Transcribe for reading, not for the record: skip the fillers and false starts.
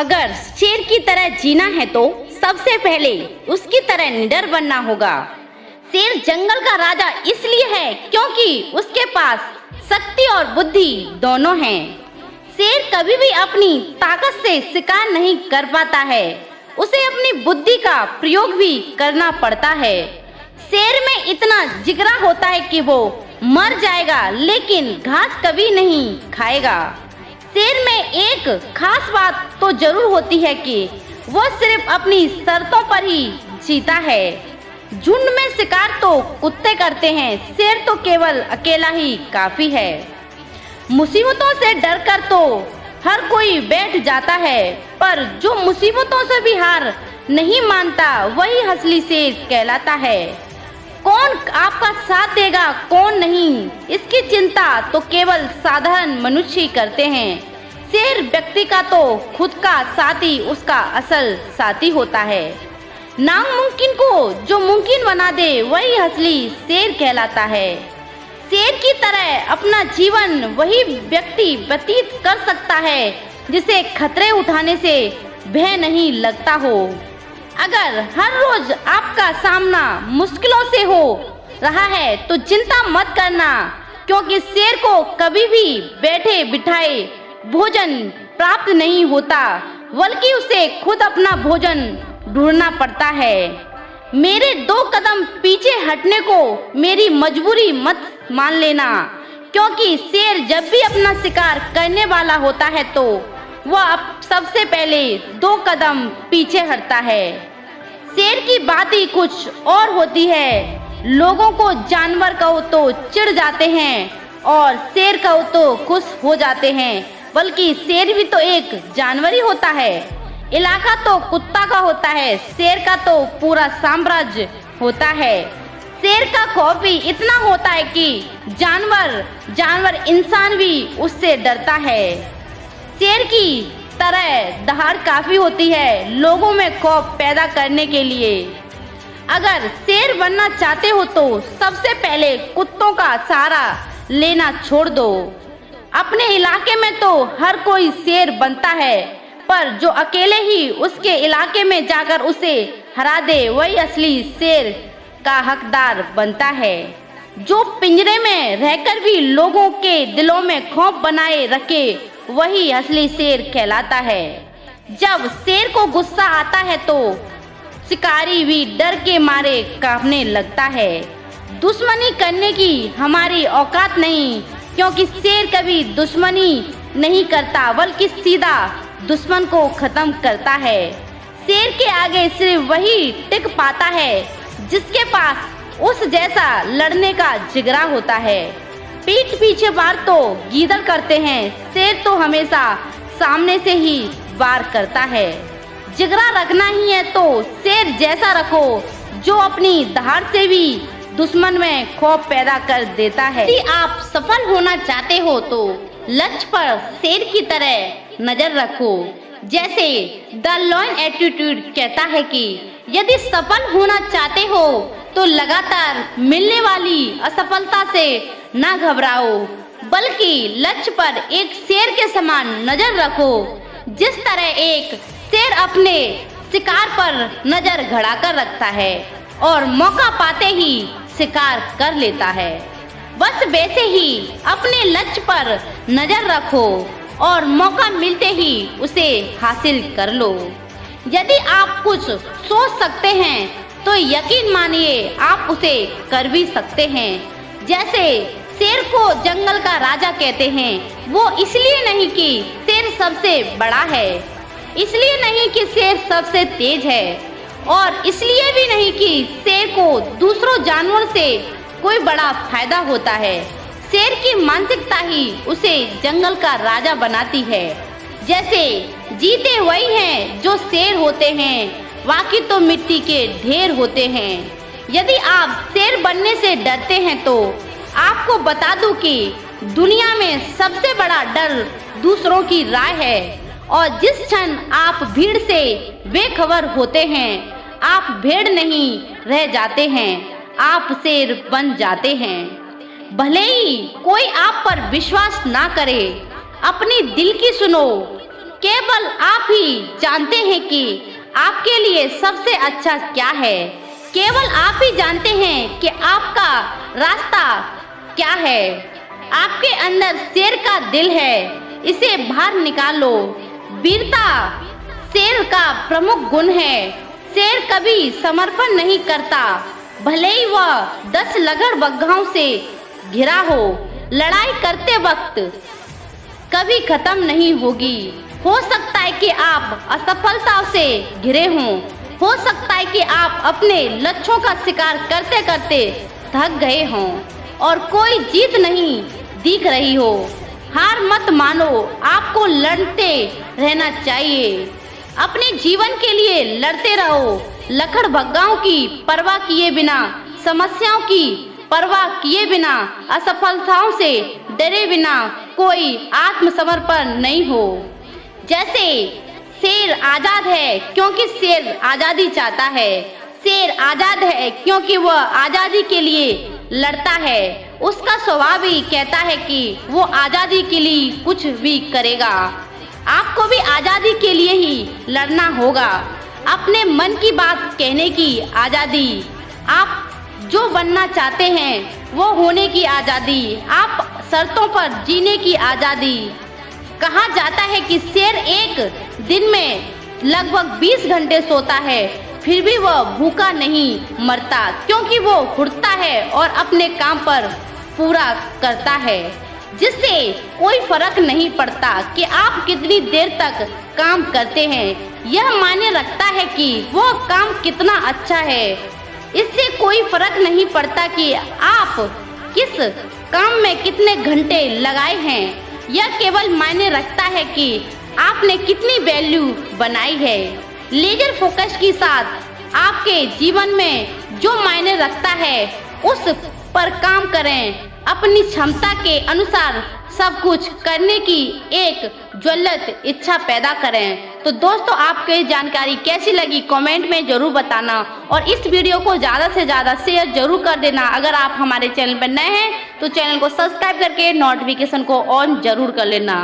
अगर शेर की तरह जीना है तो सबसे पहले उसकी तरह निडर बनना होगा। शेर जंगल का राजा इसलिए है क्योंकि उसके पास शक्ति और बुद्धि दोनों हैं। शेर कभी भी अपनी ताकत से शिकार नहीं कर पाता है, उसे अपनी बुद्धि का प्रयोग भी करना पड़ता है। शेर में इतना जिगरा होता है कि वो मर जाएगा लेकिन घास कभी नहीं खाएगा। शेर में एक खास बात तो जरूर होती है कि वो सिर्फ अपनी शर्तों पर ही जीता है। झुंड में शिकार तो कुत्ते करते हैं, शेर तो केवल अकेला ही काफी है। मुसीबतों से डरकर तो हर कोई बैठ जाता है, पर जो मुसीबतों से भी हार नहीं मानता वही असली शेर कहलाता है। कौन आपका साथ देगा कौन नहीं, इसकी चिंता तो केवल साधारण मनुष्य ही करते हैं। शेर व्यक्ति का तो खुद का साथी उसका असल साथी होता है। नामुमकिन को जो मुमकिन बना दे वही असली शेर कहलाता है। शेर की तरह अपना जीवन वही व्यक्ति व्यतीत कर सकता है जिसे खतरे उठाने से भय नहीं लगता हो। अगर हर रोज आपका सामना मुश्किलों से हो रहा है तो चिंता मत करना, क्योंकि शेर को कभी भी बैठे बिठाए भोजन प्राप्त नहीं होता, बल्कि उसे खुद अपना भोजन ढूंढना पड़ता है। मेरे 2 कदम पीछे हटने को मेरी मजबूरी मत मान लेना, क्योंकि शेर जब भी अपना शिकार करने वाला होता है तो वह अब सबसे पहले 2 कदम पीछे हटता है। शेर की बात ही कुछ और होती है। लोगों को जानवर कहो तो चिढ़ जाते हैं और शेर कहो तो खुश हो जाते हैं, बल्कि शेर भी तो एक जानवर ही होता है। इलाका तो कुत्ता का होता है, शेर का तो पूरा साम्राज्य होता है। शेर का खौफ भी इतना होता है कि जानवर इंसान भी उससे डरता है। शेर की तरह दहाड़ काफी होती है लोगों में खौफ पैदा करने के लिए। अगर शेर बनना चाहते हो तो सबसे पहले कुत्तों का सहारा लेना छोड़ दो। अपने इलाके में तो हर कोई शेर बनता है, पर जो अकेले ही उसके इलाके में जाकर उसे हरा दे वही असली शेर का हकदार बनता है। जो पिंजरे में रहकर भी लोगों के दिलों में खौफ बनाए रखे वही असली शेर कहलाता है। जब शेर को गुस्सा आता है तो शिकारी भी डर के मारे कांपने लगता है। दुश्मनी करने की हमारी औकात नहीं, क्योंकि शेर कभी दुश्मनी नहीं करता बल्कि सीधा दुश्मन को खत्म करता है। शेर के आगे सिर्फ वही टिक पाता है जिसके पास उस जैसा लड़ने का जिगरा होता है। पीठ पीछे वार तो गीदड़ करते हैं, शेर तो हमेशा सामने से ही वार करता है। जिगरा रखना ही है तो शेर जैसा रखो जो अपनी दहाड़ से भी दुश्मन में खौफ पैदा कर देता है। यदि आप सफल होना चाहते हो तो लक्ष्य पर शेर की तरह नजर रखो। जैसे द लॉयन एटीट्यूड कहता है कि यदि सफल होना चाहते हो तो लगातार मिलने वाली असफलता से ना घबराओ, बल्कि लक्ष्य पर एक शेर के समान नजर रखो। जिस तरह एक शेर अपने शिकार पर नजर गड़ाकर रखता है और मौका पाते ही शिकार कर लेता है, बस वैसे ही अपने लक्ष्य पर नजर रखो और मौका मिलते ही उसे हासिल कर लो। यदि आप कुछ सोच सकते हैं तो यकीन मानिए आप उसे कर भी सकते हैं। जैसे शेर को जंगल का राजा कहते हैं, वो इसलिए नहीं कि शेर सबसे बड़ा है, इसलिए नहीं कि शेर सबसे तेज है, और इसलिए भी नहीं कि शेर को दूसरों जानवरों से कोई बड़ा फायदा होता है। शेर की मानसिकता ही उसे जंगल का राजा बनाती है। जैसे जीते वही हैं जो शेर होते हैं, बाकी तो मिट्टी के ढेर होते हैं। यदि आप शेर बनने से डरते हैं तो आपको बता दूं कि दुनिया में सबसे बड़ा डर दूसरों की राय है, और जिस क्षण आप भीड़ से बेखबर होते हैं आप भेड़ नहीं रह जाते हैं, आप शेर बन जाते हैं। भले ही कोई आप पर विश्वास ना करे, अपनी दिल की सुनो, केवल आप ही जानते हैं कि आपके लिए सबसे अच्छा क्या है। केवल आप ही जानते हैं कि आपका रास्ता क्या है। आपके अंदर शेर का दिल है, इसे बाहर निकालो। वीरता शेर का प्रमुख गुण है। शेर कभी समर्पण नहीं करता, भले ही वह 10 लकड़बग्घों से घिरा हो। लड़ाई करते वक्त कभी खत्म नहीं होगी। हो सकता है कि आप असफलता से घिरे हों, हो सकता है कि आप अपने लक्ष्यों का शिकार करते करते थक गए हों और कोई जीत नहीं दिख रही हो। हार मत मानो, आपको लड़ते रहना चाहिए। अपने जीवन के लिए लड़ते रहो, लकड़बग्घों की परवाह किए बिना, समस्याओं की परवाह किए बिना, असफलताओं से डरे बिना कोई आत्मसमर्पण नहीं हो। जैसे शेर आजाद है क्योंकि शेर आजादी चाहता है। शेर आजाद है क्योंकि वह आजादी के लिए लड़ता है। उसका स्वभाव ही कहता है कि वो आजादी के लिए कुछ भी करेगा। आपको भी आजादी के लिए ही लड़ना होगा। अपने मन की बात कहने की आजादी, आप जो बनना चाहते हैं वो होने की आजादी, आप शर्तों पर जीने की आजादी। कहा जाता है कि शेर एक दिन में लगभग 20 घंटे सोता है, फिर भी वह भूखा नहीं मरता, क्योंकि वो उठता है और अपने काम पर पूरा करता है, जिससे कोई फर्क नहीं पड़ता कि आप कितनी देर तक काम करते हैं। यह मायने रखता है कि वो काम कितना अच्छा है। इससे कोई फर्क नहीं पड़ता कि आप किस काम में कितने घंटे लगाए हैं। यह केवल मायने रखता है कि आपने कितनी वैल्यू बनाई है। लेजर फोकस के साथ आपके जीवन में जो मायने रखता है उस पर काम करें। अपनी क्षमता के अनुसार सब कुछ करने की एक ज्वलंत इच्छा पैदा करें। तो दोस्तों, आपको ये जानकारी कैसी लगी कमेंट में ज़रूर बताना और इस वीडियो को ज़्यादा से ज़्यादा शेयर जरूर कर देना। अगर आप हमारे चैनल पर नए हैं तो चैनल को सब्सक्राइब करके नोटिफिकेशन को ऑन जरूर कर लेना।